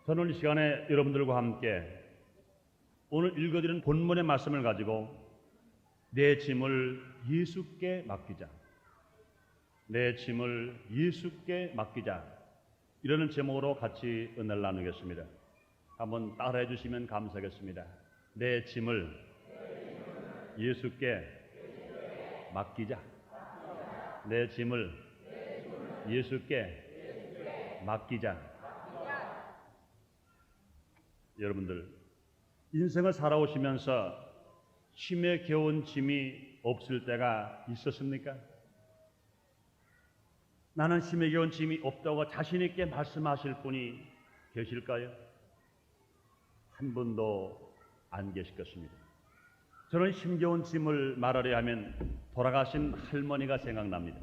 저는 이 시간에 여러분들과 함께 오늘 읽어드리는 본문의 말씀을 가지고 내 짐을 예수께 맡기자, 내 짐을 예수께 맡기자, 이러는 제목으로 같이 은혜를 나누겠습니다. 한번 따라해 주시면 감사하겠습니다. 내 짐을 예수께 맡기자. 내 짐을 예수께 맡기자. 여러분들, 인생을 살아오시면서 힘에 겨운 짐이 없을 때가 있었습니까? 나는 힘에 겨운 짐이 없다고 자신 있게 말씀하실 분이 계실까요? 한 분도 안 계실 것입니다. 저는 힘겨운 짐을 말하려 하면 돌아가신 할머니가 생각납니다.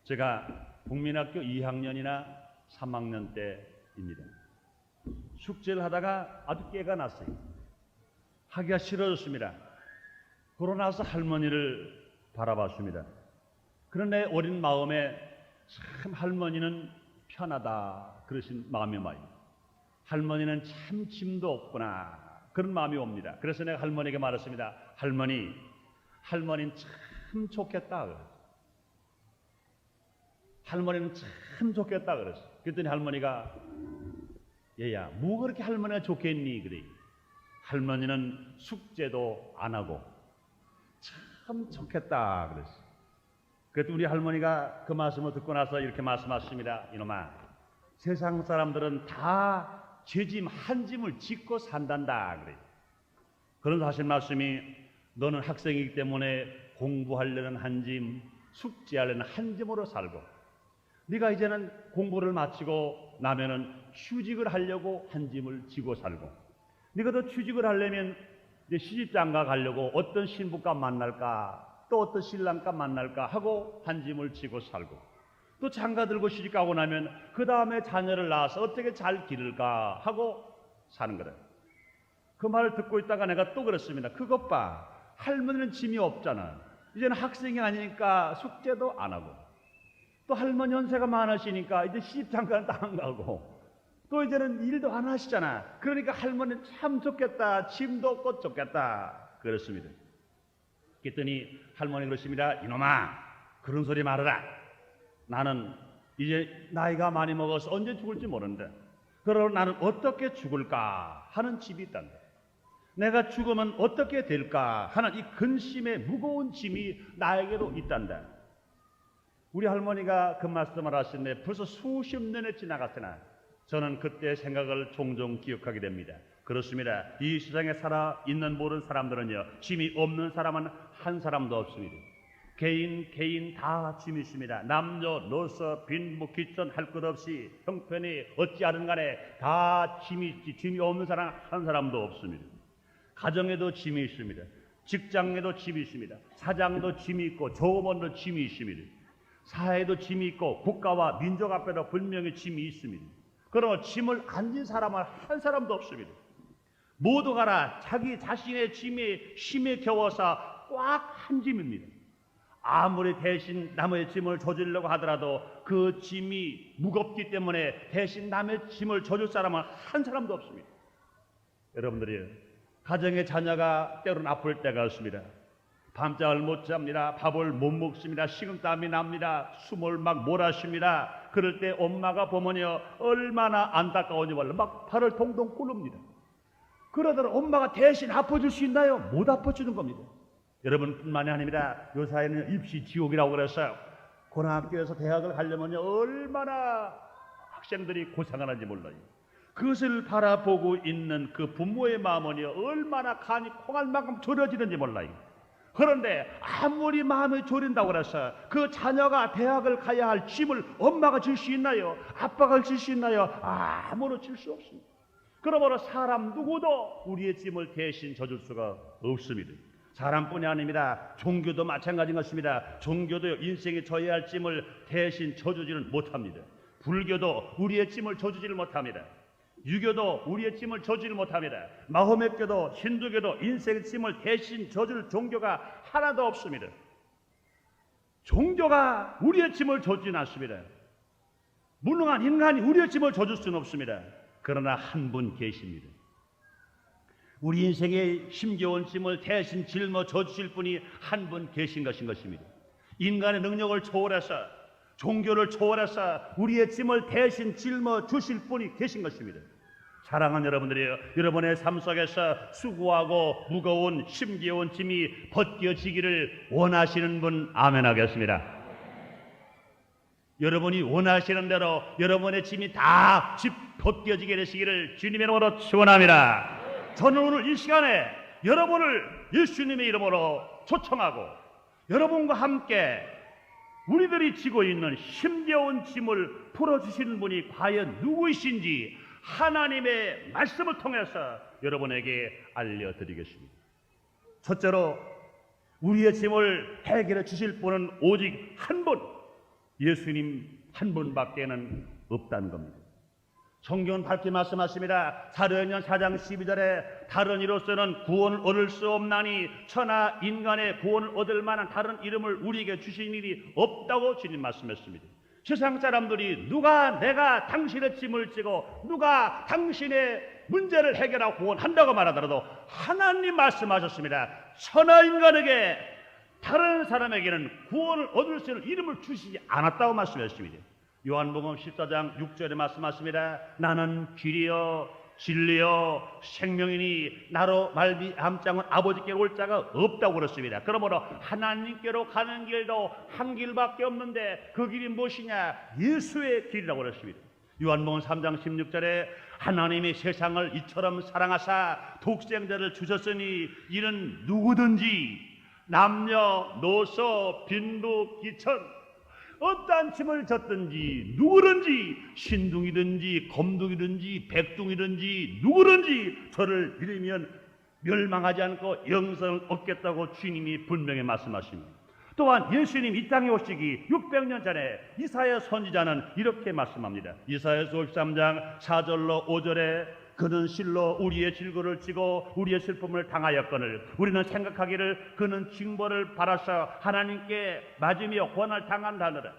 제가 국민학교 2학년이나 3학년 때입니다. 숙제를 하다가 아주 깨가 났어요. 하기가 싫어졌습니다. 그러고 나서 할머니를 바라봤습니다. 그런데 어린 마음에 참 할머니는 편하다 그러신 마음이 와요. 할머니는 참 짐도 없구나 그런 마음이 옵니다. 그래서 내가 할머니에게 말했습니다. 할머니는 참 좋겠다. 할머니는 참 좋겠다 그랬어. 그랬더니 할머니가 얘야, 뭐 그렇게 할머니가 좋겠니? 그래. 할머니는 숙제도 안 하고 참 좋겠다 그랬어. 그랬더니 우리 할머니가 그 말씀을 듣고 나서 이렇게 말씀하십니다. 이놈아, 세상 사람들은 다 제 짐 한 짐을 짓고 산단다 그래. 그런 사실 말씀이 너는 학생이기 때문에 공부하려는 한 짐, 숙제하려는 한 짐으로 살고, 네가 이제는 공부를 마치고 나면은 취직을 하려고 한 짐을 지고 살고, 네가 더 취직을 하려면 이제 시집장가 가려고 어떤 신부가 만날까, 또 어떤 신랑가 만날까 하고 한 짐을 지고 살고, 또 장가 들고 시집 가고 나면 그 다음에 자녀를 낳아서 어떻게 잘 기를까 하고 사는 거다. 그 말을 듣고 있다가 내가 또 그랬습니다. 그것 봐, 할머니는 짐이 없잖아. 이제는 학생이 아니니까 숙제도 안 하고, 또 할머니 연세가 많으시니까 이제 시집장가는 안 가고, 또 이제는 일도 안 하시잖아. 그러니까 할머니는 참 좋겠다, 짐도 없고 좋겠다 그랬습니다. 그랬더니 할머니 그러십니다. 이놈아, 그런 소리 말아라. 나는 이제 나이가 많이 먹어서 언제 죽을지 모르는데, 그러고 나는 어떻게 죽을까 하는 짐이 있단다. 내가 죽으면 어떻게 될까 하는 이 근심의 무거운 짐이 나에게도 있단다. 우리 할머니가 그 말씀을 하시는데 벌써 수십 년이 지나갔으나 저는 그때 생각을 종종 기억하게 됩니다. 그렇습니다. 이 세상에 살아 있는 모든 사람들은요, 짐이 없는 사람은 한 사람도 없습니다. 개인 다 짐이 있습니다. 남녀 노소 빈부 귀천 할 것 없이 형편이 어찌하든 간에 다 짐이 있지, 짐이 없는 사람 한 사람도 없습니다. 가정에도 짐이 있습니다. 직장에도 짐이 있습니다. 사장도 짐이 있고 조업원도 짐이 있습니다. 사회도 짐이 있고 국가와 민족 앞에도 분명히 짐이 있습니다. 그러나 짐을 안 진 사람은 한 사람도 없습니다. 모두가 자기 자신의 짐이 힘에 겨워서 꽉 한 짐입니다. 아무리 대신 남의 짐을 져주려고 하더라도 그 짐이 무겁기 때문에 대신 남의 짐을 져줄 사람은 한 사람도 없습니다. 여러분들이 가정의 자녀가 때로는 아플 때가 있습니다. 밤잠을 못 잡니다. 밥을 못 먹습니다. 식은땀이 납니다. 숨을 막 몰아쉽니다. 그럴 때 엄마가 보면요, 얼마나 안타까운지 몰라 막 발을 동동 꿇습니다. 그러더니 엄마가 대신 아파줄 수 있나요? 못 아파주는 겁니다. 여러분뿐만이 아닙니다. 요사이는 입시 지옥이라고 그랬어요. 고등학교에서 대학을 가려면요, 얼마나 학생들이 고생하는지 몰라요. 그것을 바라보고 있는 그 부모의 마음은요, 얼마나 간이 콩알 만큼 졸여지는지 몰라요. 그런데 아무리 마음이 졸인다고 그래서 그 자녀가 대학을 가야 할 짐을 엄마가 질 수 있나요? 아빠가 질 수 있나요? 아무로 질 수 없습니다. 그러므로 사람 누구도 우리의 짐을 대신 져줄 수가 없습니다. 사람뿐이 아닙니다. 종교도 마찬가지인 것입니다. 종교도 인생에 져야 할 짐을 대신 져주지는 못합니다. 불교도 우리의 짐을 져주지를 못합니다. 유교도 우리의 짐을 져주지 못합니다. 마호메교도 힌두교도 인생의 짐을 대신 져줄 종교가 하나도 없습니다. 종교가 우리의 짐을 져주진 않습니다. 무능한 인간이 우리의 짐을 져줄 수는 없습니다. 그러나 한 분 계십니다. 우리 인생의 힘겨운 짐을 대신 짊어져 주실 분이 한 분 계신 것입니다. 인간의 능력을 초월해서, 종교를 초월해서 우리의 짐을 대신 짊어 주실 분이 계신 것입니다. 사랑하는 여러분들이여, 여러분의 삶 속에서 수고하고 무거운 힘겨운 짐이 벗겨지기를 원하시는 분 아멘 하겠습니다. 여러분이 원하시는 대로 여러분의 짐이 다 벗겨지게 되시기를 주님의 이름으로 축원합니다. 저는 오늘 이 시간에 여러분을 예수님의 이름으로 초청하고 여러분과 함께 우리들이 지고 있는 힘겨운 짐을 풀어주시는 분이 과연 누구이신지 하나님의 말씀을 통해서 여러분에게 알려드리겠습니다. 첫째로 우리의 짐을 해결해 주실 분은 오직 한 분, 예수님 한 분밖에는 없다는 겁니다. 성경은 밝게 말씀하십니다. 사도행전 4장 12절에 다른 이로서는 구원을 얻을 수 없나니 천하 인간의 구원을 얻을 만한 다른 이름을 우리에게 주신 일이 없다고 주님 말씀했습니다. 세상 사람들이 누가 내가 당신의 짐을 지고 누가 당신의 문제를 해결하고 구원한다고 말하더라도 하나님 말씀하셨습니다. 천하 인간에게 다른 사람에게는 구원을 얻을 수 있는 이름을 주시지 않았다고 말씀했습니다. 요한복음 14장 6절에 말씀하십니다. 나는 길이요 진리요 생명이니 나로 말미암지 않은 아버지께로 올 자가 없다고 그랬습니다. 그러므로 하나님께로 가는 길도 한 길밖에 없는데 그 길이 무엇이냐? 예수의 길이라고 그랬습니다. 요한복음 3장 16절에 하나님이 세상을 이처럼 사랑하사 독생자를 주셨으니 이는 누구든지 남녀노소 빈부귀천 어떠한 짐을 졌든지 누구든지 신둥이든지 검둥이든지 백둥이든지 누구든지 저를 믿으면 멸망하지 않고 영생을 얻겠다고 주님이 분명히 말씀하십니다. 또한 예수님 이 땅에 오시기 600년 전에 이사야 선지자는 이렇게 말씀합니다. 이사야서 53장 4절로 5절에 그는 실로 우리의 질고를 지고 우리의 슬픔을 당하였거늘 우리는 생각하기를 그는 징벌을 받아서 하나님께 맞으며 고난을 당한다느라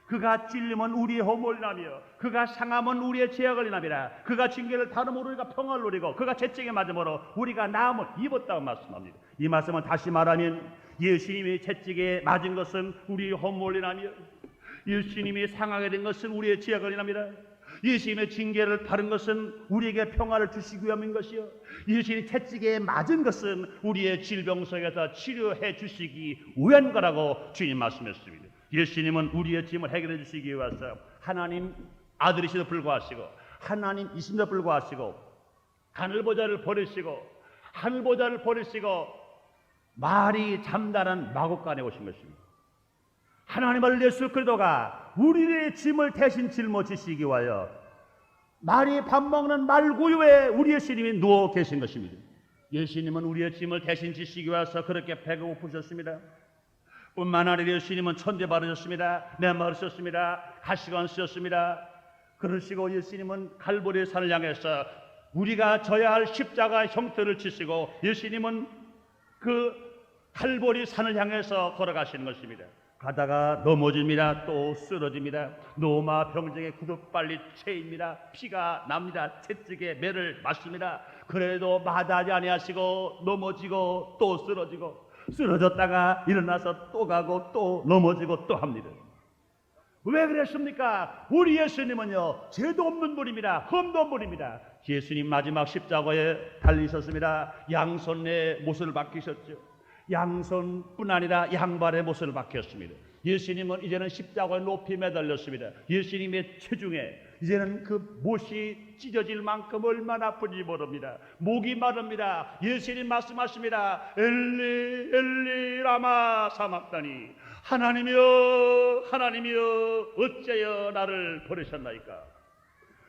그가 찔림은 우리의 허물이라며 그가 상함은 우리의 죄악을 인함이라 그가 징계를 다름으로 우리가 평화를 누리고 그가 채찍에 맞음으로 우리가 나음을 입었다고 말씀합니다. 이 말씀은 다시 말하면 예수님이 채찍에 맞은 것은 우리의 허물이라며 예수님이 상하게 된 것은 우리의 죄악을 인함이라 예수님의 징계를 받은 것은 우리에게 평화를 주시기 위함인 것이요 예수님이 채찍에 맞은 것은 우리의 질병 속에서 치료해 주시기 위한 거라고 주님 말씀했습니다. 예수님은 우리의 짐을 해결해 주시기 위해서 하나님 아들이시도 불구하시고 하나님이심도 불구하시고 하늘보좌를 버리시고 말이 잠다는 마곡간에 오신 것입니다. 하나님을 예수 그리스도가 우리의 짐을 대신 짊어지시기 위하여 말이 밥 먹는 말구유에 우리 예수님이 누워 계신 것입니다. 예수님은 우리의 짐을 대신 지시기 위해서 그렇게 배가 고프셨습니다. 뿐만 아니라 예수님은 천대 바르셨습니다. 메마르셨습니다. 가시관 쓰셨습니다. 그러시고 예수님은 갈보리의 산을 향해서 우리가 져야 할 십자가 형태를 치시고 예수님은 그 갈보리 산을 향해서 걸어가시는 것입니다. 가다가 넘어집니다. 또 쓰러집니다. 노마 병정에 구두빨리 채입니다. 피가 납니다. 채찍에 매를 맞습니다. 그래도 마다하지 아니하시고 넘어지고 또 쓰러졌다가 일어나서 또 가고 또 넘어지고 또 합니다. 왜 그랬습니까? 우리 예수님은요 죄도 없는 분입니다. 흠도 없는 분입니다. 예수님 마지막 십자가에 달리셨습니다. 양손에 못을 박히셨죠. 양손뿐 아니라 양발의 못을 박혔습니다. 예수님은 이제는 십자가에 높이 매달렸습니다. 예수님의 체중에 이제는 그 못이 찢어질 만큼 얼마나 아픈지 모릅니다. 목이 마릅니다. 예수님 말씀하십니다. 엘리 엘리 라마 사막다니 하나님이여 어째여 나를 버리셨나이까.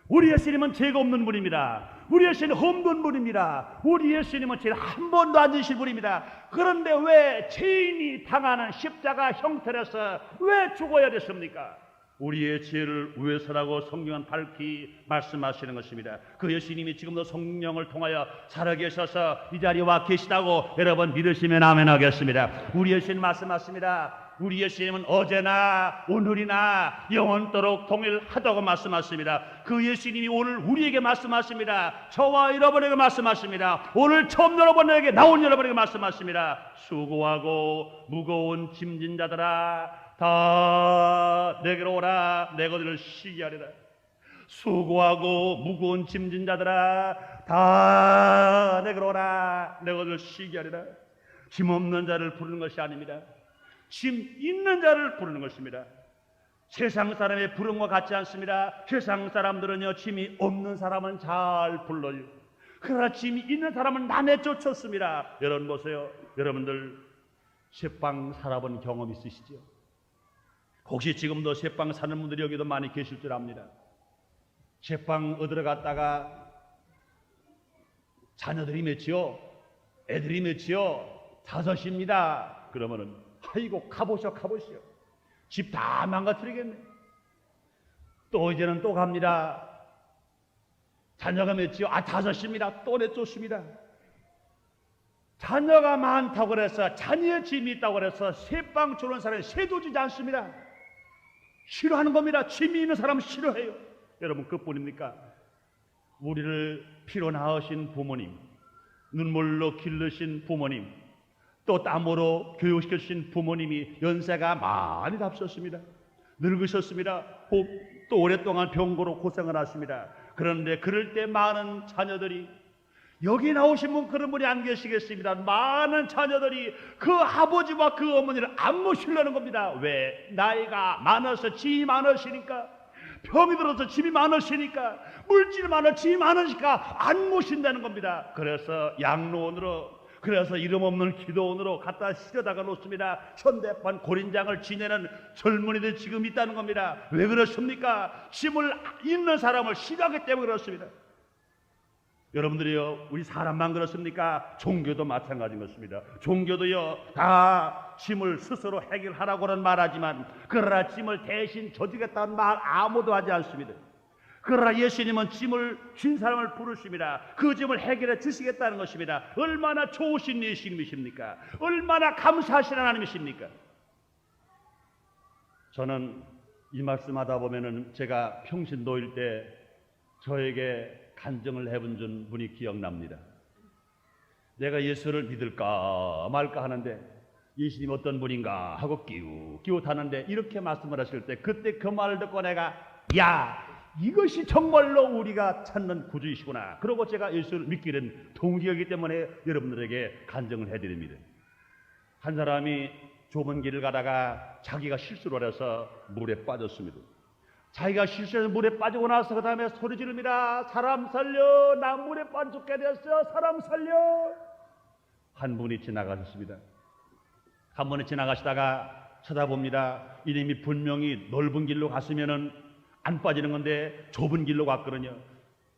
우리 예수님은 죄가 없는 분입니다. 우리 예수님은 흠없는 분입니다. 우리 예수님은 죄를 한 번도 안 지실 분입니다. 그런데 왜 죄인이 당하는 십자가 형태로서 왜 죽어야 됐습니까? 우리의 죄를 위해서라고 성경은 밝히 말씀하시는 것입니다. 그 예수님이 지금도 성령을 통하여 살아계셔서 이 자리에 와 계시다고 여러분 믿으시면 아멘 하겠습니다. 우리 예수님 말씀하십니다. 우리 예수님은 어제나 오늘이나 영원토록 동일하다고 말씀하십니다. 그 예수님이 오늘 우리에게 말씀하십니다. 저와 여러분에게 말씀하십니다. 오늘 처음 여러분에게 나온 여러분에게 말씀하십니다. 수고하고 무거운 짐진 자들아 다 내게로 오라. 내가 너를 쉬게 하리라. 수고하고 무거운 짐진 자들아 다 내게로 오라. 내가 너를 쉬게 하리라. 짐 없는 자를 부르는 것이 아닙니다. 짐 있는 자를 부르는 것입니다. 세상 사람의 부름과 같지 않습니다. 세상 사람들은요 짐이 없는 사람은 잘 불러요. 그러나 짐이 있는 사람은 남에 쫓았습니다. 여러분 보세요. 여러분들 쇠빵 살아본 경험 있으시죠? 혹시 지금도 쇠빵 사는 분들이 여기도 많이 계실 줄 압니다. 쇠빵 얻으러 갔다가 자녀들이 몇이요? 애들이 몇이요? 5입니다. 그러면은 아이고 가보시오. 집 다 망가뜨리겠네. 또 이제는 또 갑니다. 자녀가 몇이요? 5입니다. 또 내쫓습니다. 자녀가 많다고 그래서 자녀의 짐이 있다고 그래서 쇠빵 주는 사람이 쇠도 지지 않습니다. 싫어하는 겁니다. 짐이 있는 사람은 싫어해요. 여러분 그뿐입니까? 우리를 피로 낳으신 부모님, 눈물로 기르신 부모님, 또 땀으로 교육시켜주신 부모님이 연세가 많이 답셨습니다. 늙으셨습니다. 또 오랫동안 병고로 고생을 하십니다. 그런데 그럴 때 많은 자녀들이, 여기 나오신 분 그런 분이 안 계시겠습니다. 많은 자녀들이 그 아버지와 그 어머니를 안 모시려는 겁니다. 왜? 나이가 많아서 짐이 많으시니까, 병이 들어서 짐이 많으시니까, 물질이 많아 짐이 많으니까 안 모신다는 겁니다. 그래서 양로원으로, 그래서 이름 없는 기도원으로 갖다 실어다가 놓습니다. 현대판 고린장을 지내는 젊은이들 지금 있다는 겁니다. 왜 그렇습니까? 짐을 있는 사람을 싫어하기 때문에 그렇습니다. 여러분들이요, 우리 사람만 그렇습니까? 종교도 마찬가지인 것입니다. 종교도요, 다 짐을 스스로 해결하라고는 말하지만, 그러나 짐을 대신 져주겠다는 말 아무도 하지 않습니다. 그러나 예수님은 짐을 진 사람을 부르십니다. 그 짐을 해결해 주시겠다는 것입니다. 얼마나 좋으신 예수님이십니까? 얼마나 감사하신 하나님이십니까? 저는 이 말씀하다 보면은 제가 평신도일 때 저에게 간증을 해본 분이 기억납니다. 내가 예수를 믿을까 말까 하는데 예수님 어떤 분인가 하고 끼웃하는데 이렇게 말씀을 하실 때, 그때 그 말을 듣고 내가, 야, 이것이 정말로 우리가 찾는 구주이시구나. 그러고 제가 예수를 믿게 된 동기이기 때문에 여러분들에게 간증을 해드립니다. 한 사람이 좁은 길을 가다가 자기가 실수를 해서 물에 빠졌습니다. 자기가 실수해서 물에 빠지고 나서 그 다음에 소리 지릅니다. 사람 살려, 나 물에 빠져 죽게 되었어, 사람 살려. 한 분이 지나가셨습니다. 한 분이 지나가시다가 쳐다봅니다. 이름이 분명히 넓은 길로 갔으면은 안 빠지는 건데 좁은 길로 갔거든요.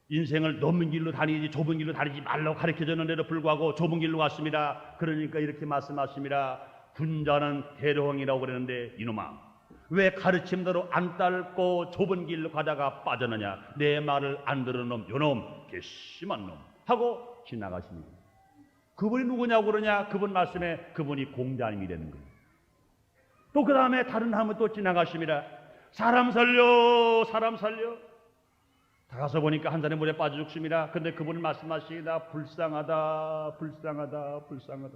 인생을 넓은 길로 다니지 좁은 길로 다니지 말라고 가르쳐줬는데도 불구하고 좁은 길로 갔습니다. 그러니까 이렇게 말씀하십니다. 군자는 대로왕이라고 그러는데, 이놈아, 왜 가르침대로 안 따르고 좁은 길로 가다가 빠졌느냐? 내 말을 안 들은 놈, 요놈, 괘씸한 놈 하고 지나가십니다. 그분이 누구냐고 그러냐? 그분 말씀에 그분이 공자님이 되는 거예요. 또 그 다음에 다른 사람은 또 지나가십니다. 사람 살려, 사람 살려. 다 가서 보니까 한 사람이 물에 빠져 죽습니다. 근데 그분은 말씀하시다. 불쌍하다, 불쌍하다, 불쌍하다.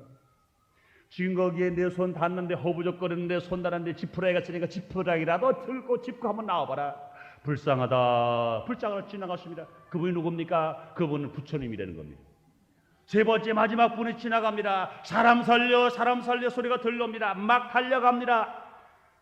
지금 거기에 내 손 닿는데 허부적거리는데 손 닿는데 지푸라기가 있으니까 지푸라기라도 들고 짚고 한번 나와봐라. 불쌍하다, 불쌍하다 지나갔습니다. 그분이 누굽니까? 그분은 부처님이 되는 겁니다. 세 번째 마지막 분이 지나갑니다. 사람 살려, 사람 살려 소리가 들려옵니다. 막 달려갑니다.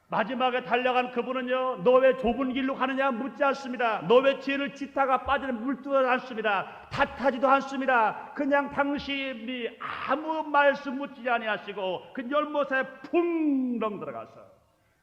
마지막에 달려간 그분은요, 너 왜 좁은 길로 가느냐 묻지 않습니다. 너 왜 죄를 짓다가 빠지는 물뜨지 않습니다. 탓하지도 않습니다. 그냥 당신이 아무 말씀 묻지 아니하시고 그 열못에 풍덩 들어가서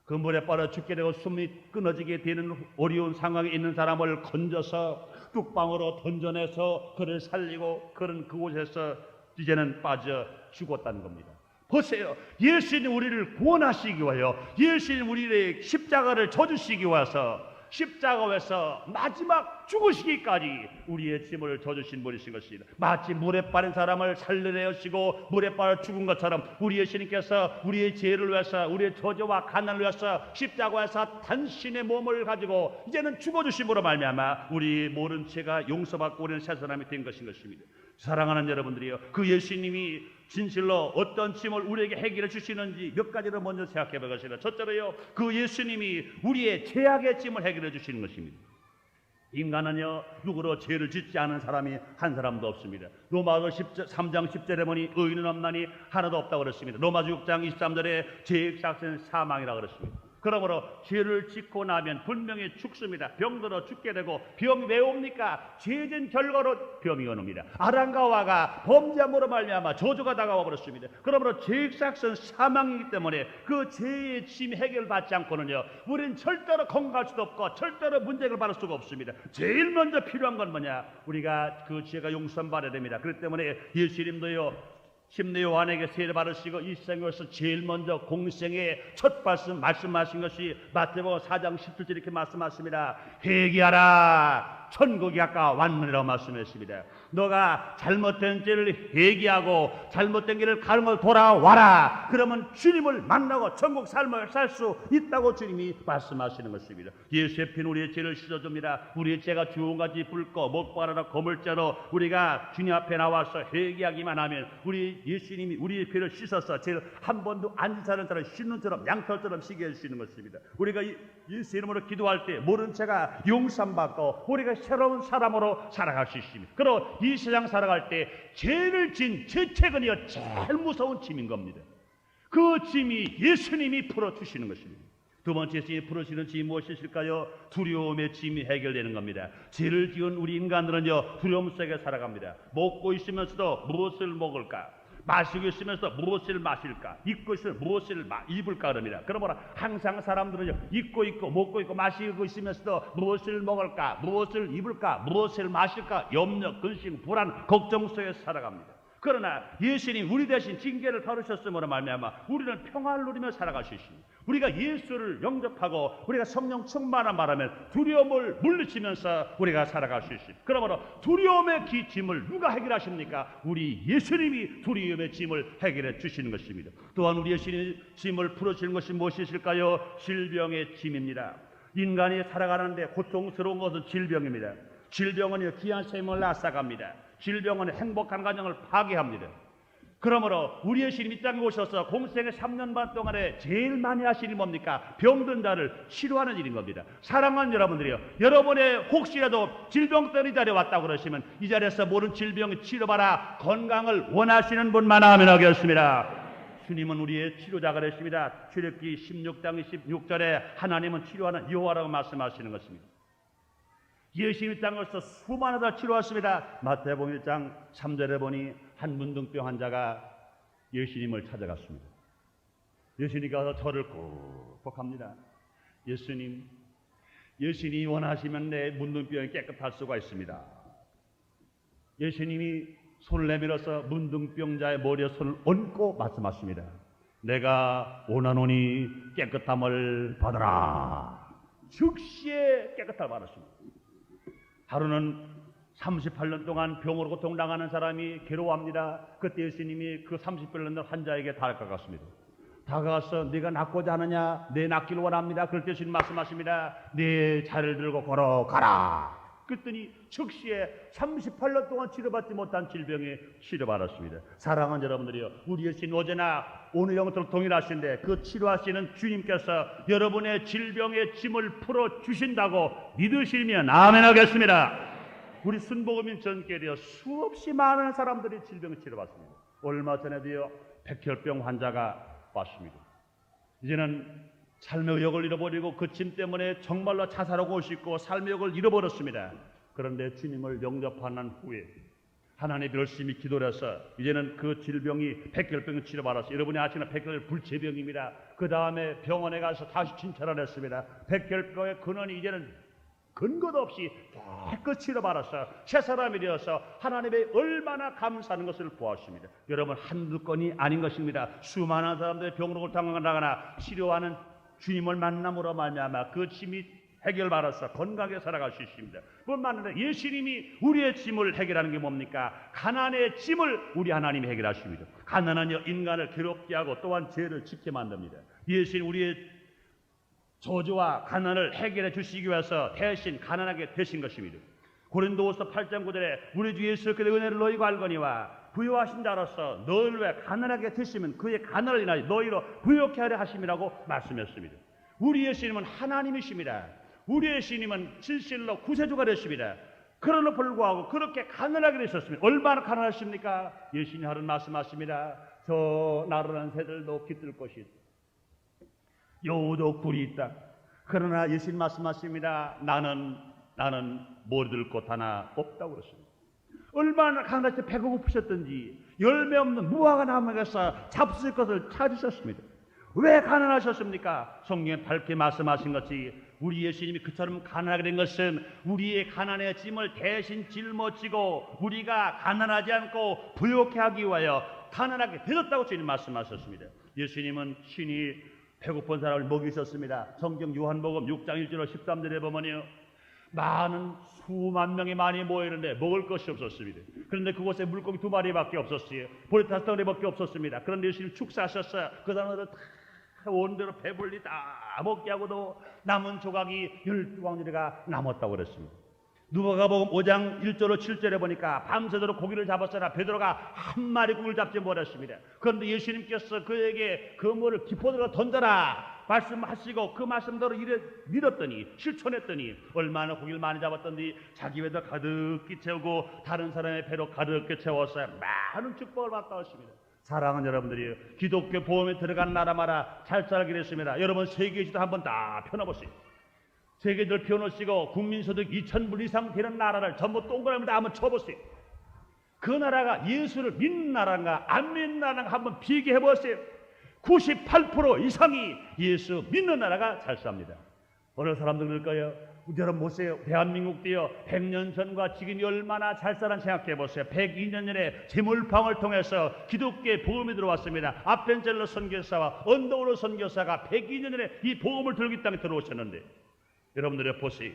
그 물에 빠져 죽게 되고 숨이 끊어지게 되는 어려운 상황에 있는 사람을 건져서 뚝방으로 던져내서 그를 살리고 그런 그곳에서 이제는 빠져 죽었다는 겁니다. 보세요. 예수님 우리를 구원하시기 위하여, 예수님 우리의 십자가를 져주시기 위해서 십자가에서 마지막 죽으시기까지 우리의 짐을 져주신 분이신 것입니다. 마치 물에 빠진 사람을 살리려 하시고 물에 빠져 죽은 것처럼 우리의 주님께서 우리의 죄를 위해서, 우리의 저주와 가난을 위해서 십자가에서 당신의 몸을 가지고 이제는 죽어주심으로 말미암아 우리 모든 죄가 용서받고 우리는 새 사람이 된 것입니다. 사랑하는 여러분들이요, 그 예수님이 진실로 어떤 짐을 우리에게 해결해 주시는지 몇 가지를 먼저 생각해 보겠습니다. 첫째로요, 그 예수님이 우리의 죄악의 짐을 해결해 주시는 것입니다. 인간은요, 누구로 죄를 짓지 않은 사람이 한 사람도 없습니다. 로마서 3장 10절에 보니 의인은 없나니 하나도 없다고 그랬습니다. 로마서 6장 23절에 죄의 삭은 사망이라고 그랬습니다. 그러므로 죄를 짓고 나면 분명히 죽습니다. 병들어 죽게 되고, 병이 왜 옵니까? 죄진 결과로 병이 옵니다. 아람과 와가 범죄함으로 말미암아 저주가 다가와 버렸습니다. 그러므로 죄의 삭은 사망이기 때문에 그 죄의 짐 해결받지 않고는요, 우리는 절대로 건강할 수도 없고 절대로 문제를 받을 수가 없습니다. 제일 먼저 필요한 건 뭐냐? 우리가 그 죄가 용서받아야 됩니다. 그렇기 때문에 예수님도요, 침례 요한에게 세례 받으시고 이 생에서 제일 먼저 공생의 첫 말씀하신 것이 마태복음 4장 17절 이렇게 말씀하십니다. 회개하라, 천국이 가까워 왔느니라고 말씀했습니다. 너가 잘못된 죄를 회개하고 잘못된 길을 가는 걸 돌아와라. 그러면 주님을 만나고 천국 삶을 살 수 있다고 주님이 말씀하시는 것입니다. 예수의 피는 우리의 죄를 씻어줍니다. 우리의 죄가 주홍같이 붉고 목바라나 거물죄로 우리가 주님 앞에 나와서 회개하기만 하면 우리 예수님이 우리의 피를 씻어서 죄를 한 번도 안 사는 사람 씻는처럼 양털처럼 씻게 해주시는 것입니다. 우리가 예수 이름으로 기도할 때 모든 죄가 용서받고 우리가 새로운 사람으로 살아갈 수 있습니다. 그리고 이 세상 살아갈 때 죄를 진 죄책은요 제일 무서운 짐인 겁니다. 그 짐이 예수님이 풀어주시는 것입니다. 두 번째 예수님이 풀어주시는 짐이 무엇이실까요? 두려움의 짐이 해결되는 겁니다. 죄를 지은 우리 인간들은요 두려움 속에 살아갑니다. 먹고 있으면서도 무엇을 먹을까? 마시고 있으면서 무엇을 마실까? 입고 있으면 무엇을 입을까? 그럽니다. 그러므로 항상 사람들은요 입고 있고 먹고 있고 마시고 있으면서도 무엇을 먹을까? 무엇을 입을까? 무엇을 마실까? 염려, 근심, 불안, 걱정 속에 살아갑니다. 그러나 예수님 우리 대신 징계를 다루셨음으로 말미암아 우리는 평화를 누리며 살아갈 수 있습니다. 우리가 예수를 영접하고 우리가 성령 충만한 바라면 두려움을 물리치면서 우리가 살아갈 수 있습니다. 그러므로 두려움의 짐을 누가 해결하십니까? 우리 예수님이 두려움의 짐을 해결해 주시는 것입니다. 또한 우리 예수님의 짐을 풀어주시는 것이 무엇이실까요? 질병의 짐입니다. 인간이 살아가는데 고통스러운 것은 질병입니다. 질병은 귀한 생명을 앗아갑니다. 질병은 행복한 가정을 파괴합니다. 그러므로 우리 예수님이 이 땅에 오셔서 공생의 3년 반 동안에 제일 많이 하신 일이 뭡니까? 병든 자를 치료하는 일인 겁니다. 사랑하는 여러분들이요, 여러분의 혹시라도 질병 이 자리에 왔다고 그러시면 이 자리에서 모든 질병을 치료받아 건강을 원하시는 분만 아멘 하겠습니다. 주님은 우리의 치료자가 되십니다. 출애굽기 16장 26절에 하나님은 치료하는 여호와라고 말씀하시는 것입니다. 예수님이 땅에서 수많은 다 치료했습니다. 마태복음 1장 3절에 보니 한 문둥병 환자가 예수님을 찾아갔습니다. 예수님이 가서 저를 꾹꾹 합니다. 예수님이 원하시면 내 문둥병이 깨끗할 수가 있습니다. 예수님이 손을 내밀어서 문둥병자의 머리에 손을 얹고 말씀하십니다. 내가 원하노니 깨끗함을 받아라. 즉시에 깨끗함을 받았습니다. 하루는 38년 동안 병으로 고통당하는 사람이 괴로워합니다. 그때 예수님이 그 38년 환자에게 다가갔습니다. 다가가서 네가 낫고자 하느냐? 네 낫기를 원합니다. 그럴 때 예수님 말씀하십니다. 네 자리를 들고 걸어가라. 그랬더니 즉시에 38년 동안 치료받지 못한 질병에 치료받았습니다. 사랑하는 여러분들이요, 우리 예수님 어제나 오늘 영토록 동일하신데 그 치료하시는 주님께서 여러분의 질병의 짐을 풀어주신다고 믿으시면 아멘 하겠습니다. 우리 순복음인 전교에요 수없이 많은 사람들이 질병을 치료받습니다. 얼마 전에도요 백혈병 환자가 왔습니다. 이제는 삶의 의욕을 잃어버리고 그 짐 때문에 정말로 자살하고 싶고 삶의 의욕을 잃어버렸습니다. 그런데 주님을 영접한 후에 하나님의 열심히 기도를 해서 이제는 그 질병이 백혈병을 치료받았어요. 여러분이 아시는 백혈 불치병입니다. 그 다음에 병원에 가서 다시 진찰을 했습니다. 백혈병의 근원이 이제는 근거도 없이 깨끗이 치료받아서 새 사람이 되어서 하나님의 얼마나 감사하는 것을 보았습니다. 여러분 한두 건이 아닌 것입니다. 수많은 사람들이 병으로 고통당하거나 치료하는 주님을 만남으로 말미암아 그 짐이 해결받아서 건강하게 살아갈 수 있습니다. 뿐만 아니라 예수님이 우리의 짐을 해결하는 게 뭡니까? 가난의 짐을 우리 하나님이 해결하십니다. 가난은요 인간을 괴롭게 하고 또한 죄를 짓게 만듭니다. 예수님 우리의 저주와 가난을 해결해 주시기 위해서 대신 가난하게 되신 것입니다. 고린도후서 8장 9절에 우리 주 예수 그리스도의 은혜를 너희가 알거니와 부유하신 자로서 너희를 왜 가난하게 드시면 그의 가난을 인하여 너희로 부유케 하려 하심이라고 말씀했습니다. 우리 예수님은 하나님이십니다. 우리 예수님은 진실로 구세주가 되십니다. 그러나 불구하고 그렇게 가난하게 되셨습니다. 얼마나 가난하십니까? 예수님 하는 말씀하십니다. 저 나른한 새들도 깃들 곳이 있다. 여우도 굴이 있다. 그러나 예수님 말씀하십니다. 나는 모를 곳 하나 없다고 그랬습니다. 얼마나 가난해서 배가 고프셨던지 열매 없는 무화과 나무에서 잡수실 것을 찾으셨습니다. 왜 가난하셨습니까? 성경에 밝게 말씀하신 것이 우리 예수님이 그처럼 가난하게 된 것은 우리의 가난의 짐을 대신 짊어지고 우리가 가난하지 않고 부유케 하기 위하여 가난하게 되셨다고 주님 말씀하셨습니다. 예수님은 신이 배고픈 사람을 먹이셨습니다. 성경 요한복음 6장 1절 13절에 보면요 많은 수만 명이 많이 모이는데 먹을 것이 없었습니다. 그런데 그곳에 물고기 2마리밖에 없었어요. 보리 5덩어리밖에 없었습니다. 그런데 예수님 축사하셨어요. 그 사람들은 다 온대로 배불리 다 먹게 하고도 남은 조각이 12광주리가 남았다고 그랬습니다. 누가복음 5장 1절로 7절에 보니까 밤새도록 고기를 잡았으나 베드로가 한 마리 고기를 잡지 못했습니다. 그런데 예수님께서 그에게 그물을 깊어들어 던져라 말씀하시고 그 말씀대로 믿었더니 실천했더니 얼마나 고기를 많이 잡았던지 자기 배도 가득히 채우고 다른 사람의 배로 가득히 채웠어요. 많은 축복을 받다 하십니다. 사랑하는 여러분들이요, 기독교 보험에 들어간 나라마다 잘 살게 됐습니다. 여러분 세계지도 한번 다 펴놓으세요. 세계지를 펴놓으시고 국민소득 2,000불 이상 되는 나라를 전부 동그라미 다 한번 쳐보세요. 그 나라가 예수를 믿는 나라인가 안 믿는 나라인가 한번 비교해보세요. 98% 이상이 예수 믿는 나라가 잘 삽니다. 어느 사람들 그럴까요? 여러분 보세요. 대한민국도요 100년 전과 지금이 얼마나 잘 살았는지 생각해보세요. 102년 전에 재물방을 통해서 기독교의 복음이 들어왔습니다. 아펜젤러 선교사와 언더우드 선교사가 102년 전에 이 복음을 들고 이 땅에 들어오셨는데 여러분들이 보세요.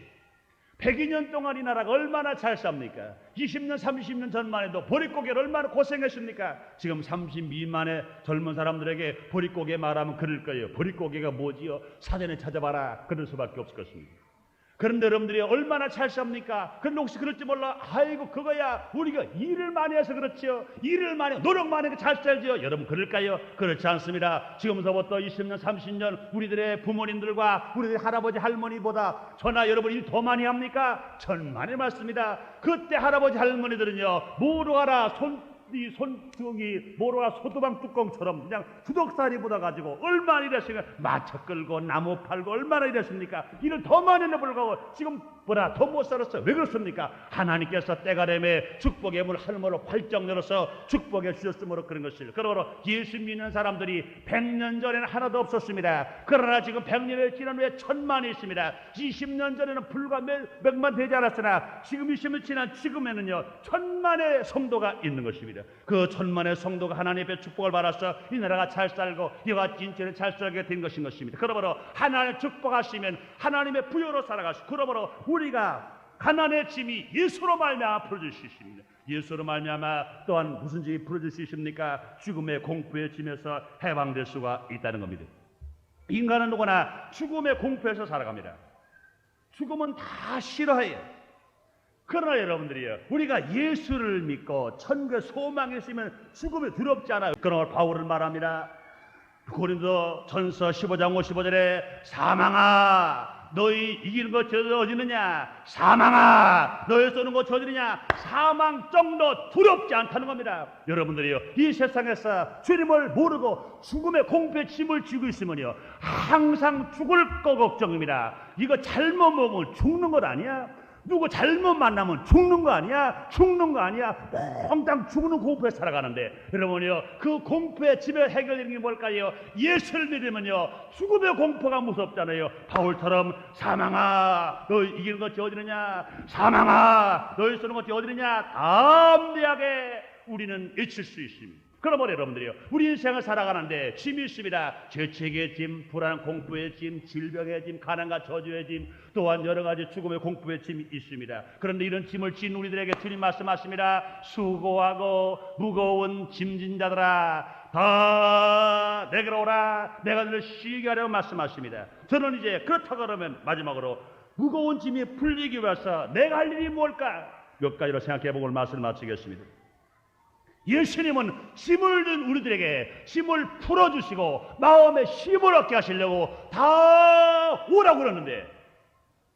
102년 동안 이 나라가 얼마나 잘 삽니까? 20년 30년 전만 해도 보릿고개를 얼마나 고생했습니까? 지금 30 미만의 젊은 사람들에게 보릿고개 말하면 그럴 거예요. 보릿고개가 뭐지요? 사전에 찾아봐라 그럴 수밖에 없을 것입니다. 그런데 여러분들이 얼마나 잘 삽니까? 그런데 혹시 그럴지 몰라. 아이고 그거야 우리가 일을 많이 해서 그렇지요. 일을 많이 노력 많이 해서 잘 살지요. 여러분 그럴까요? 그렇지 않습니다. 지금서부터 20년 30년 우리들의 부모님들과 우리들의 할아버지 할머니보다 저나 여러분 일 더 많이 합니까? 천만의 말씀입니다. 그때 할아버지 할머니들은요 뭐로 하라 이 손등이 모로가 소도방 뚜껑처럼 그냥 두덕살이 묻어가지고 얼마나 일했으니까 마차 끌고 나무 팔고 얼마나 일했습니까? 일을 더 많이 해도 불구하고 지금 뭐라 더 못 살았어요. 왜 그렇습니까? 하나님께서 때가 되매 축복의 문 하늘으로 활짝 열어서 축복해 주셨으므로 그런 것을. 그러므로 예수 믿는 사람들이 100년 전에는 하나도 없었습니다. 그러나 지금 100년을 지난 후에 1000만이 있습니다. 20년 전에는 불과 몇만 되지 않았으나 지금 20년 지난 지금에는요 1000만의 성도가 있는 것입니다. 그 1000만의 성도가 하나님의 축복을 받아서 이 나라가 잘 살고 이와 진천에 잘 살게 된 것입니다. 그러므로 하나님의 축복하시면 하나님의 부여로 살아가시고 그러므로 우리가 가난의 짐이 예수로 말미암아 풀어줄 수 있습니다. 예수로 말미암아 또한 무슨 짐이 풀어줄 수 있습니까? 죽음의 공포의 짐에서 해방될 수가 있다는 겁니다. 인간은 누구나 죽음의 공포에서 살아갑니다. 죽음은 다 싫어해요. 그러나 여러분들이요 우리가 예수를 믿고 천국의 소망이 있으면 죽음이 두렵지 않아요. 그러나 바울은 말합니다. 고린도 전서 15장 55절에 사망아 너희 이기는 것 어디느냐? 사망아 너희 쏘는 것 어디느냐? 사망 정도 두렵지 않다는 겁니다. 여러분들이요 이 세상에서 주님을 모르고 죽음의 공포의 짐을 쥐고 있으면요 항상 죽을 거 걱정입니다. 이거 잘못 먹으면 죽는 것 아니야? 누구 잘못 만나면 죽는 거 아니야? 죽는 거 아니야? 몽땅 죽는 공포에 살아가는데 여러분요 그 공포의 짐의 해결되는 게 뭘까요? 예수를 믿으면요 죽음의 공포가 무섭잖아요. 바울처럼 사망아 너희 이기는 것이 어디느냐? 사망아 너희 쓰는 것이 어디느냐? 담대하게 우리는 외칠 수 있습니다. 그러므로 여러분들이요, 우리 인생을 살아가는데 짐이 있습니다. 죄책의 짐, 불안 공포의 짐, 질병의 짐, 가난과 저주의 짐, 또한 여러 가지 죽음의 공포의 짐이 있습니다. 그런데 이런 짐을 진 우리들에게 주님 말씀하십니다. 수고하고 무거운 짐진 자들아, 다 내게로 오라. 내가 너를 쉬게 하려고 말씀하십니다. 저는 이제 그렇다 그러면 마지막으로 무거운 짐이 풀리기 위해서 내가 할 일이 뭘까? 몇 가지로 생각해보고 말씀을 마치겠습니다. 예수님은 짐을 진 우리들에게 짐을 풀어주시고 마음에 힘을 얻게 하시려고 다 오라고 그러는데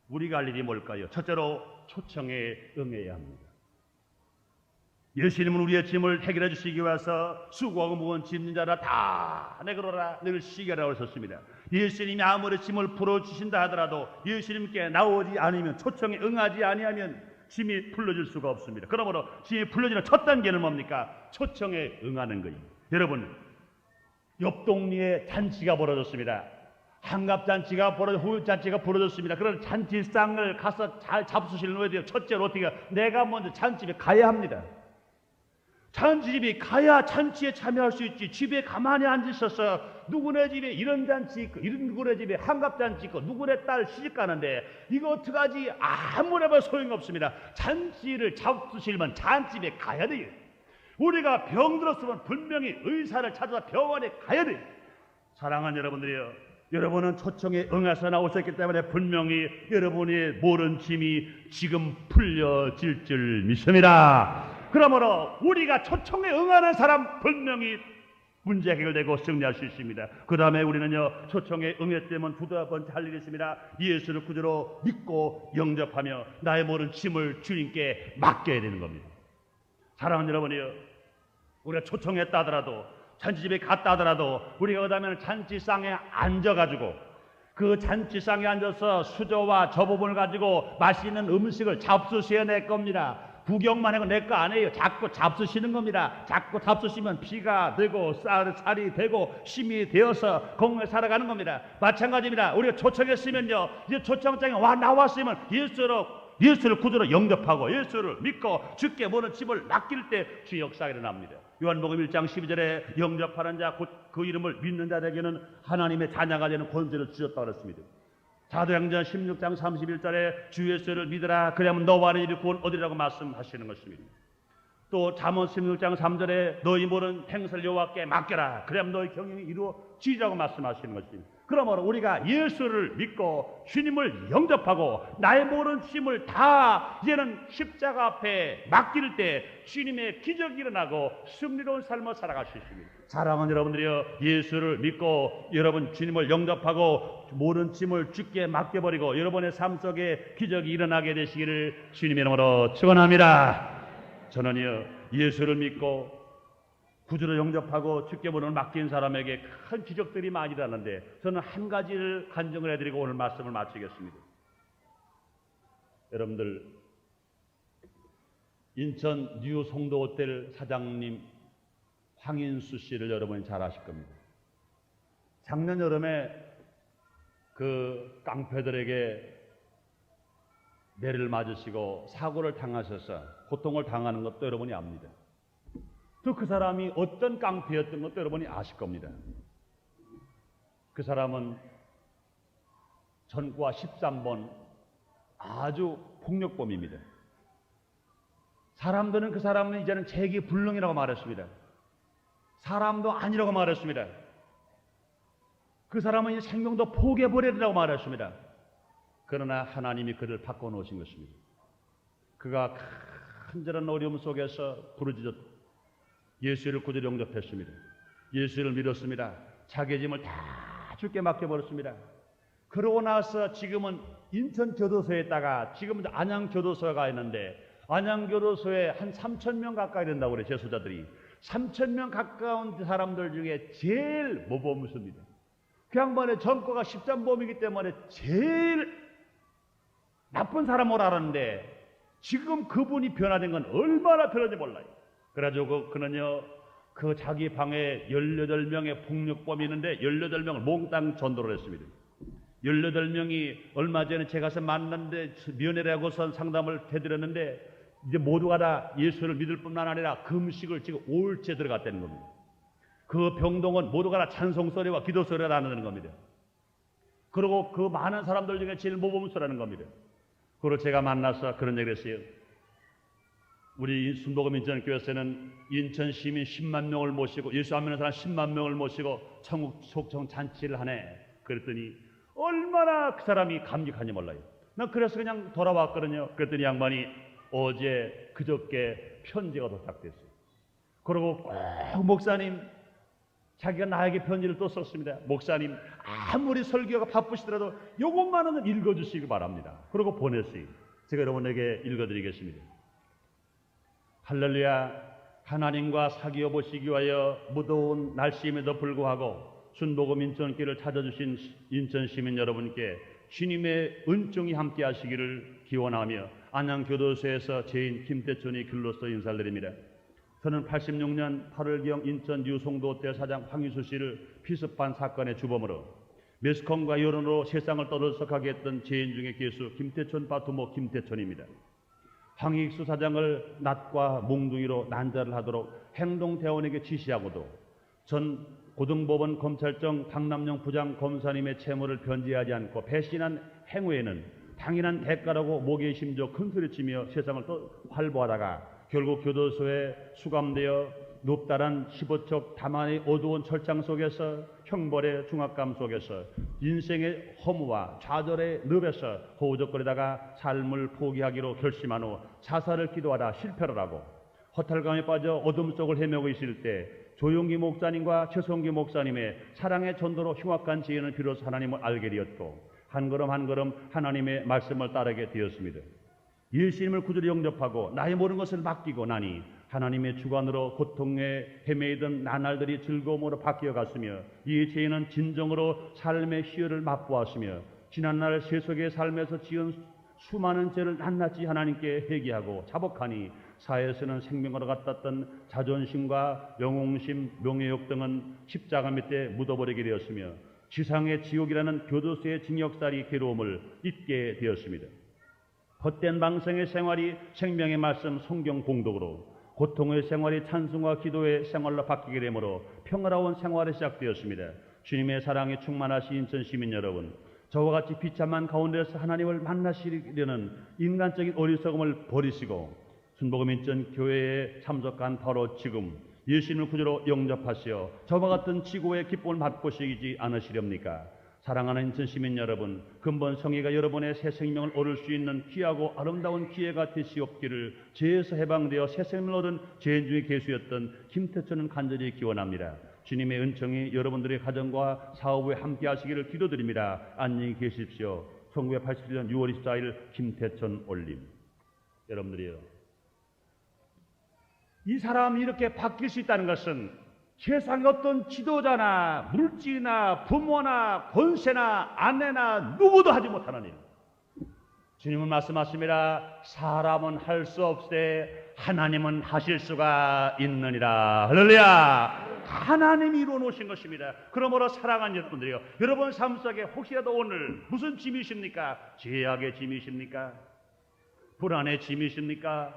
우리가 할 일이 뭘까요? 첫째로 초청에 응해야 합니다. 예수님은 우리의 짐을 해결해 주시기 위해서 수고하고 무거운 짐진 자라 다 내게로 오라. 너를 쉬게 하라고 하셨습니다. 예수님이 아무리 짐을 풀어주신다 하더라도 예수님께 나오지 않으면, 초청에 응하지 아니하면 짐이 풀려질 수가 없습니다. 그러므로 짐이 풀려지는 첫 단계는 뭡니까? 초청에 응하는 거예요. 여러분, 옆 동네에 잔치가 벌어졌습니다. 한갑잔치가 후유잔치가 벌어졌습니다. 그런 잔치상을 가서 잘 잡수시려면 어떻게 돼요? 첫째로 어떻게 해요? 내가 먼저 잔치집에 가야 합니다. 잔치집에 가야 잔치에 참여할 수 있지. 집에 가만히 앉으셔서 누구네 집에 이런 잔치 있고, 이런 누구네 집에 한갑잔치 있고, 누구네 딸 시집 가는데 이거 어떡하지? 아무리 해봐도 소용없습니다. 잔치를 잡수시려면 잔치집에 가야 돼요. 우리가 병들었으면 분명히 의사를 찾아서 병원에 가야 돼요. 사랑하는 여러분들이요, 여러분은 초청에 응해서 나오셨기 때문에 분명히 여러분의 모든 짐이 지금 풀려질 줄 믿습니다. 그러므로 우리가 초청에 응하는 사람 분명히 문제 해결되고 승리할 수 있습니다. 그 다음에 우리는요, 초청에 응했다면 두 번째 할 일이 있습니다. 예수를 구주로 믿고 영접하며 나의 모든 짐을 주님께 맡겨야 되는 겁니다. 사랑하는 여러분이요, 우리가 초청했다 하더라도, 잔치집에 갔다 하더라도 우리가 그다음에 잔치상에 앉아가지고 그 잔치상에 앉아서 수저와 저부분을 가지고 맛있는 음식을 잡수셔야 낼 겁니다. 구경만 하고 내 거 아니에요. 자꾸 잡수시는 겁니다. 자꾸 잡수시면 피가 되고 살이 되고 힘이 되어서 건강에 살아가는 겁니다. 마찬가지입니다. 우리가 초청했으면요, 이제 초청장에 나왔으면 예수를 구주로 영접하고 예수를 믿고 주께 모든 짐을 맡길 때 주의 역사가 일어납니다. 요한복음 1장 12절에 영접하는 자 곧 그 이름을 믿는 자에게는 하나님의 자녀가 되는 권세를 주셨다고 그랬습니다. 사도행전 16장 31절에 주 예수를 믿으라 그러면 너와 네 집이 구원 얻으리라고 말씀하시는 것입니다. 또 잠언 16장 3절에 너희 모든 행사를 여호와께 맡겨라 그러면 너희 경영이 이루어지리라고 말씀하시는 것입니다. 그러므로 우리가 예수를 믿고 주님을 영접하고 나의 모든 짐을 다 이제는 십자가 앞에 맡길 때 주님의 기적이 일어나고 승리로운 삶을 살아갈 수 있습니다. 사랑하는 여러분들이여, 예수를 믿고 여러분 주님을 영접하고 모든 짐을 주께 맡겨버리고 여러분의 삶 속에 기적이 일어나게 되시기를 주님의 이름으로 축원합니다. 저는요, 예수를 믿고 구주로 영접하고 주께 모든 맡긴 사람에게 큰 기적들이 많이 일어나는데 저는 한 가지를 간증을 해드리고 오늘 말씀을 마치겠습니다. 여러분들, 인천 뉴 송도 호텔 사장님 황인수 씨를 여러분이 잘 아실 겁니다. 작년 여름에 그 깡패들에게 매를 맞으시고 사고를 당하셔서 고통을 당하는 것도 여러분이 압니다. 또 그 사람이 어떤 깡패였던 것도 여러분이 아실 겁니다. 그 사람은 전과 13번 아주 폭력범입니다. 사람들은 그 사람은 이제는 재기불능이라고 말했습니다. 사람도 아니라고 말했습니다. 그 사람은 이제 생명도 포기해버리라고 말했습니다. 그러나 하나님이 그를 바꿔놓으신 것입니다. 그가 간절한 어려움 속에서 부르짖었 예수를 구주로 영접했습니다. 예수를 믿었습니다. 자기 짐을 다 주께 맡겨버렸습니다. 그러고 나서 지금은 인천교도소에 있다가 지금은 안양교도소에 가 있는데 안양교도소에 한 3,000명 가까이 된다고 그래요. 재소자들이. 3,000명 가까운 사람들 중에 제일 모범수입니다. 그 양반의 전과가 13범이기 때문에 제일 나쁜 사람으로 알았는데 지금 그분이 변화된 건 얼마나 변한지 몰라요. 그래가지고 그는요, 그 자기 방에 18명의 폭력범이 있는데 18명을 몽땅 전도를 했습니다. 18명이 얼마 전에 제가 가서 만났는데 면회라고선 상담을 해드렸는데 이제 모두가 다 예수를 믿을 뿐만 아니라 금식을 지금 5일째 들어갔다는 겁니다. 그 병동은 모두가 다 찬송소리와 기도소리가 나는 겁니다. 그리고 그 많은 사람들 중에 제일 모범수라는 겁니다. 그걸 제가 만나서 그런 얘기를 했어요. 우리 순복음 인천교회에서는 인천 시민 10만 명을 모시고 예수 안 믿는 사람 10만 명을 모시고 천국 속청 잔치를 하네. 그랬더니 얼마나 그 사람이 감격한지 몰라요. 난 그래서 그냥 돌아왔거든요. 그랬더니 양반이 어제 그저께 편지가 도착됐어요. 그리고 꼭 목사님, 자기가 나에게 편지를 또 썼습니다. 목사님, 아무리 설교가 바쁘시더라도 요것만은 읽어주시기 바랍니다. 그리고 보냈어요. 제가 여러분에게 읽어드리겠습니다. 할렐루야. 하나님과 사귀어 보시기 위하여 무더운 날씨임에도 불구하고 순복음 인천교회를 찾아주신 인천 시민 여러분께 주님의 은총이 함께 하시기를 기원하며 안양교도소에서 죄인 김태천이 글로써 인사를 드립니다. 저는 86년 8월경 인천 유송도 때 사장 황희수 씨를 피습한 사건의 주범으로 매스컴과 여론으로 세상을 떠들썩하게 했던 죄인 중의 괴수 김태천 파트모 김태천입니다. 황익수 사장을 낫과 몽둥이로 난자를 하도록 행동대원에게 지시하고도 전 고등법원 검찰청 강남영 부장 검사님의 채무를 변제하지 않고 배신한 행위에는 당연한 대가라고 목에 심져 큰소리치며 세상을 또 활보하다가 결국 교도소에 수감되어 높다란 15척 다만의 어두운 철창 속에서 형벌의 중압감 속에서 인생의 허무와 좌절의 늪에서 허우적거리다가 삶을 포기하기로 결심한 후 자살을 기도하다 실패를 하고 허탈감에 빠져 어둠 속을 헤매고 있을 때 조용기 목사님과 최성기 목사님의 사랑의 전도로 흉악한 지혜는 비로소 하나님을 알게 되었고 한 걸음 한 걸음 하나님의 말씀을 따르게 되었습니다. 예수님을 구주로 영접하고 나의 모든 것을 맡기고 나니 하나님의 주관으로 고통에 헤매이던 나날들이 즐거움으로 바뀌어갔으며 이 죄인은 진정으로 삶의 희열을 맛보았으며 지난날 세속의 삶에서 지은 수많은 죄를 낱낱이 하나님께 회개하고 자복하니 사회에서는 생명으로 갖다 던 자존심과 영웅심, 명예욕 등은 십자가 밑에 묻어버리게 되었으며 지상의 지옥이라는 교도소의 징역살이 괴로움을 잊게 되었습니다. 헛된 방생의 생활이 생명의 말씀 성경 공독으로 고통의 생활이 찬송과 기도의 생활로 바뀌게 되므로 평화로운 생활이 시작되었습니다. 주님의 사랑에 충만하신 인천 시민 여러분, 저와 같이 비참한 가운데서 하나님을 만나시려는 인간적인 어리석음을 버리시고 순복음 인천 교회에 참석한 바로 지금 예수님을 구주로 영접하시어 저와 같은 지구의 기쁨을 맛보시지 않으시렵니까? 사랑하는 인천 시민 여러분, 근본 성의가 여러분의 새 생명을 얻을 수 있는 귀하고 아름다운 기회가 되시옵기를 죄에서 해방되어 새 생명을 얻은 죄인 중의 괴수였던 김태천은 간절히 기원합니다. 주님의 은총이 여러분들의 가정과 사업에 함께 하시기를 기도드립니다. 안녕히 계십시오. 1987년 6월 24일 김태천 올림. 여러분들이요, 이 사람이 이렇게 바뀔 수 있다는 것은 세상의 어떤 지도자나 물질이나 부모나 권세나 아내나 누구도 하지 못하는 일. 주님은 말씀하십니다. 사람은 할 수 없되 하나님은 하실 수가 있느니라. 할렐루야. 하나님이 이루어 놓으신 것입니다. 그러므로 사랑하는 여러분들이요, 여러분 삶 속에 혹시라도 오늘 무슨 짐이십니까? 죄악의 짐이십니까? 불안의 짐이십니까?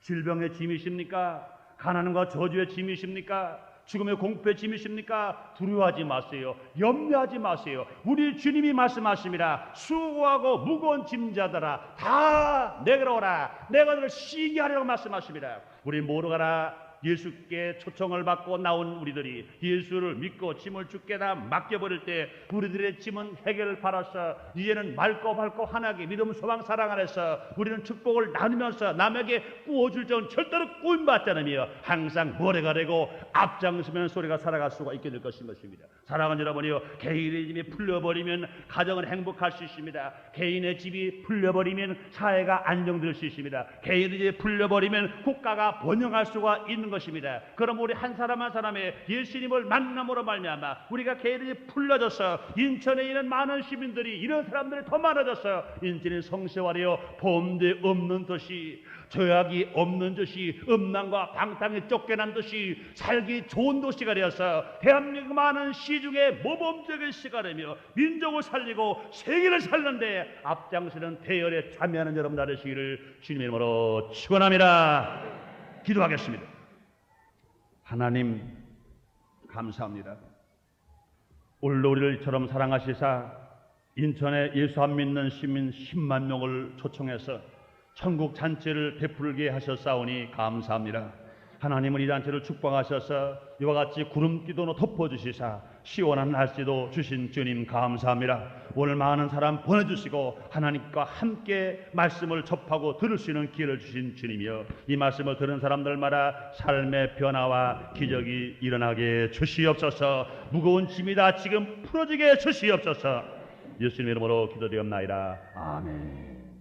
질병의 짐이십니까? 가난과 저주의 짐이십니까? 죽음의 공포의 짐이십니까? 두려워하지 마세요. 염려하지 마세요. 우리 주님이 말씀하십니다. 수고하고 무거운 짐자들아 다 내게로 오라. 내가 너를 쉬게 하려고 말씀하십니다. 우리 모두가 예수께 초청을 받고 나온 우리들이 예수를 믿고 짐을 주께다 맡겨버릴 때 우리들의 짐은 해결을 받아서 이제는 맑고 밝고 환하게 믿음 소망 사랑 안에서 우리는 축복을 나누면서 남에게 꾸어줄 적은 절대로 꾸임받지 않으며 항상 모래가 되고 앞장서면 소리가 살아갈 수가 있게 될 것입니다. 사랑하는 여러분이요, 개인의 집이 풀려버리면 가정은 행복할 수 있습니다. 개인의 집이 풀려버리면 사회가 안정될 수 있습니다. 개인의 집이 풀려버리면 국가가 번영할 수가 있는 것입니다. 그럼 우리 한 사람 한 사람의 예수님을 만남으로 말미암아 우리가 개인이 풀려져서 인천에 있는 많은 시민들이 이런 사람들이 더 많아져서 인천이 성세화되어 범죄 없는 도시, 죄악이 없는 도시, 음란과 방탕에 쫓겨난 도시, 살기 좋은 도시가 되어서 대한민국 많은 시중에 모범적인 시가 되며 민족을 살리고 세계를 살는데 앞장서는 대열에 참여하는 여러분 되시기를 주님의 이름으로 축원합니다. 기도하겠습니다. 하나님, 감사합니다. 오늘도 우리를 이처럼 사랑하시사 인천에 예수 안 믿는 시민 10만 명을 초청해서 천국 잔치를 베풀게 하셨사오니 감사합니다. 하나님은 이 잔치를 축복하셔서 이와 같이 구름기도로 덮어주시사 시원한 날씨도 주신 주님 감사합니다. 오늘 많은 사람 보내주시고 하나님과 함께 말씀을 접하고 들을 수 있는 기회를 주신 주님이여, 이 말씀을 들은 사람들마다 삶의 변화와 기적이 일어나게 주시옵소서. 무거운 짐이 다 지금 풀어지게 주시옵소서. 예수님 이름으로 기도드리옵나이다. 아멘.